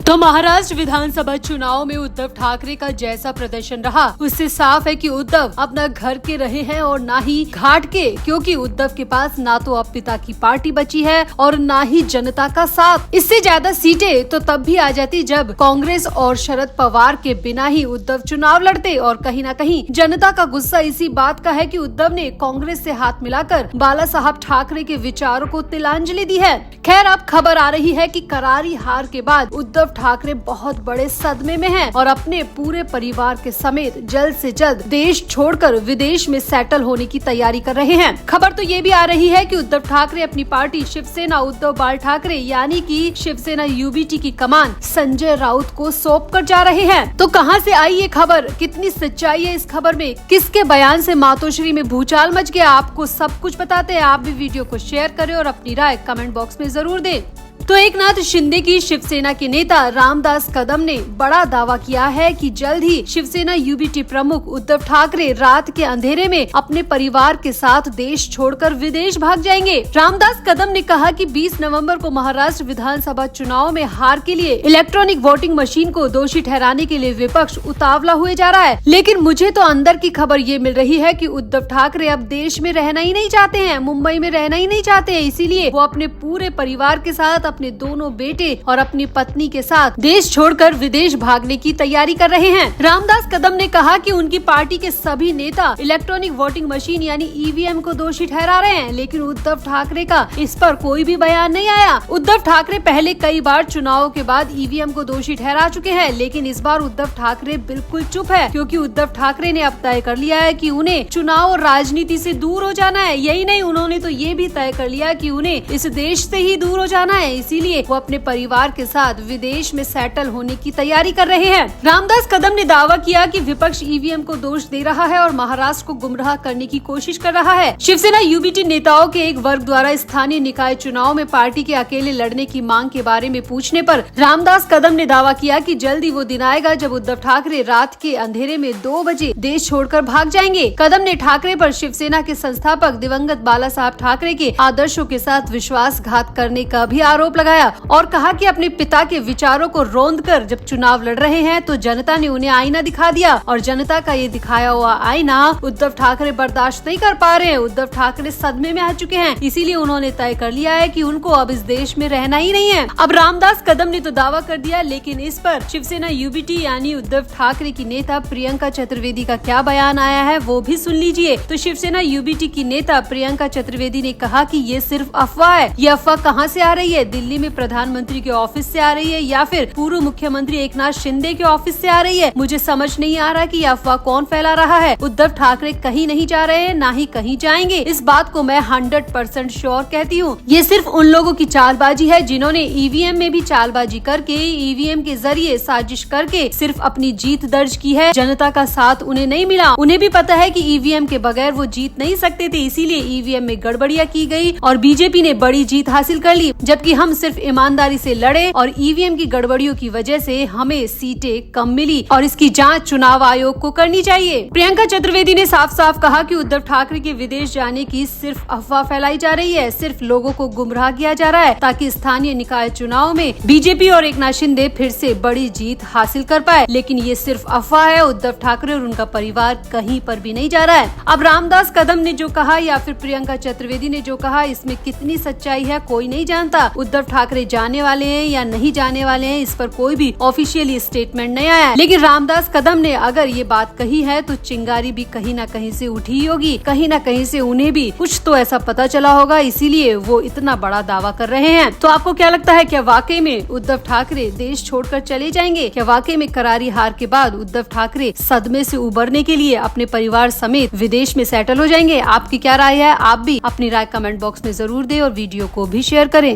तो महाराष्ट्र विधानसभा चुनाव में उद्धव ठाकरे का जैसा प्रदर्शन रहा, उससे साफ है कि उद्धव अपना घर के रहे हैं और ना ही घाट के, क्योंकि उद्धव के पास ना तो अब पिता की पार्टी बची है और ना ही जनता का साथ। इससे ज्यादा सीटें तो तब भी आ जाती जब कांग्रेस और शरद पवार के बिना ही उद्धव चुनाव लड़ते। और कहीं न कहीं जनता का गुस्सा इसी बात का है कि उद्धव ने कांग्रेस से हाथ मिलाकर बाला साहब ठाकरे के विचारों को तिलांजलि दी है। खैर, अब खबर आ रही है कि करारी हार के बाद उद्धव ठाकरे बहुत बड़े सदमे में हैं और अपने पूरे परिवार के समेत जल्द से जल्द देश छोड़कर विदेश में सेटल होने की तैयारी कर रहे हैं। खबर तो ये भी आ रही है कि उद्धव ठाकरे अपनी पार्टी शिवसेना उद्धव बाल ठाकरे यानी कि शिवसेना यूबीटी की कमान संजय राउत को सौंप कर जा रहे हैं। तो कहां से आई ये खबर, कितनी सच्चाई है इस खबर में, किसके बयान से मातोश्री में भूचाल मच गया, आपको सब कुछ बताते हैं। आप भी वीडियो को शेयर करें और अपनी राय कमेंट बॉक्स में जरूर दें। तो एकनाथ शिंदे की शिवसेना के नेता रामदास कदम ने बड़ा दावा किया है कि जल्द ही शिवसेना यूबीटी प्रमुख उद्धव ठाकरे रात के अंधेरे में अपने परिवार के साथ देश छोड़कर विदेश भाग जाएंगे। रामदास कदम ने कहा कि 20 नवंबर को महाराष्ट्र विधानसभा चुनाव में हार के लिए इलेक्ट्रॉनिक वोटिंग मशीन को दोषी ठहराने के लिए विपक्ष उतावला हुए जा रहा है, लेकिन मुझे तो अंदर की खबर ये मिल रही है कि उद्धव ठाकरे अब देश में रहना ही नहीं चाहते हैं, मुंबई में रहना ही नहीं चाहते हैं, इसीलिए वो अपने पूरे परिवार के साथ अपने दोनों बेटे और अपनी पत्नी के साथ देश छोड़कर विदेश भागने की तैयारी कर रहे हैं। रामदास कदम ने कहा कि उनकी पार्टी के सभी नेता इलेक्ट्रॉनिक वोटिंग मशीन यानी ईवीएम को दोषी ठहरा रहे हैं, लेकिन उद्धव ठाकरे का इस पर कोई भी बयान नहीं आया। उद्धव ठाकरे पहले कई बार चुनाव के बाद ईवीएम को दोषी ठहरा चुके हैं, लेकिन इस बार उद्धव ठाकरे बिल्कुल चुप है, क्योंकि उद्धव ठाकरे ने अब तय कर लिया है कि उन्हें चुनाव और राजनीति से दूर हो जाना है। यही नहीं, उन्होंने तो ये भी तय कर लिया कि उन्हें इस देश से ही दूर हो जाना है, इसीलिए वो अपने परिवार के साथ विदेश में सेटल होने की तैयारी कर रहे हैं। रामदास कदम ने दावा किया कि विपक्ष ईवीएम को दोष दे रहा है और महाराष्ट्र को गुमराह करने की कोशिश कर रहा है। शिवसेना यूबीटी नेताओं के एक वर्ग द्वारा स्थानीय निकाय चुनाव में पार्टी के अकेले लड़ने की मांग के बारे में पूछने पर रामदास कदम ने दावा किया कि जल्दी वो दिन आएगा जब उद्धव ठाकरे रात के अंधेरे में 2 बजे देश छोड़कर भाग जाएंगे। कदम ने ठाकरे पर शिवसेना के संस्थापक दिवंगत बाला साहब ठाकरे के आदर्शों के साथ विश्वासघात करने का भी आरोप लगाया और कहा कि अपने पिता के विचारों को रौंदकर जब चुनाव लड़ रहे हैं तो जनता ने उन्हें आईना दिखा दिया और जनता का ये दिखाया हुआ आईना उद्धव ठाकरे बर्दाश्त नहीं कर पा रहे हैं। उद्धव ठाकरे सदमे में आ चुके हैं, इसीलिए उन्होंने तय कर लिया है कि उनको अब इस देश में रहना ही नहीं है। अब रामदास कदम ने तो दावा कर दिया, लेकिन इस पर शिवसेना यूबीटी यानी उद्धव ठाकरे की नेता प्रियंका चतुर्वेदी का क्या बयान आया है वो भी सुन लीजिए। तो शिवसेना यूबीटी की नेता प्रियंका चतुर्वेदी ने कहा कि ये सिर्फ अफवाह है। ये अफवाह कहाँ से आ रही है? दिल्ली में प्रधानमंत्री के ऑफिस से आ रही है या फिर पूर्व मुख्यमंत्री एकनाथ शिंदे के ऑफिस से आ रही है? मुझे समझ नहीं आ रहा कि यह अफवाह कौन फैला रहा है। उद्धव ठाकरे कहीं नहीं जा रहे हैं, ना ही कहीं जाएंगे, इस बात को मैं 100% श्योर कहती हूँ। ये सिर्फ उन लोगों की चालबाजी है जिन्होंने ईवीएम में भी चालबाजी करके ईवीएम के जरिए साजिश करके सिर्फ अपनी जीत दर्ज की है। जनता का साथ उन्हें नहीं मिला। उन्हें भी पता है कि ईवीएम के बगैर वो जीत नहीं सकते थे, इसीलिए ईवीएम में गड़बड़ियां की गई और बीजेपी ने बड़ी जीत हासिल कर ली, जबकि हम सिर्फ ईमानदारी से लड़े और ईवीएम की गड़बड़ियों की वजह से हमें सीटें कम मिली और इसकी जांच चुनाव आयोग को करनी चाहिए। प्रियंका चतुर्वेदी ने साफ साफ कहा कि उद्धव ठाकरे के विदेश जाने की सिर्फ अफवाह फैलाई जा रही है, सिर्फ लोगों को गुमराह किया जा रहा है ताकि स्थानीय निकाय चुनाव में बीजेपी और एकनाथ शिंदे फिर से बड़ी जीत हासिल कर पाए, लेकिन ये सिर्फ अफवाह है। उद्धव ठाकरे और उनका परिवार कहीं पर भी नहीं जा रहा है। अब रामदास कदम ने जो कहा या फिर प्रियंका चतुर्वेदी ने जो कहा, इसमें कितनी सच्चाई है कोई नहीं जानता। उद्धव ठाकरे जाने वाले हैं या नहीं जाने वाले हैं, इस पर कोई भी ऑफिशियली स्टेटमेंट नहीं आया है, लेकिन रामदास कदम ने अगर ये बात कही है तो चिंगारी भी कहीं न कहीं से उठी ही होगी, कहीं न कहीं से उन्हें भी कुछ तो ऐसा पता चला होगा, इसीलिए वो इतना बड़ा दावा कर रहे हैं। तो आपको क्या लगता है, क्या वाकई में उद्धव ठाकरे देश छोड़कर चले जाएंगे? क्या वाकई में करारी हार के बाद उद्धव ठाकरे सदमे से उबरने के लिए अपने परिवार समेत विदेश में सेटल हो जाएंगे? आपकी क्या राय है? आप भी अपनी राय कमेंट बॉक्स में जरूर दें और वीडियो को भी शेयर करें।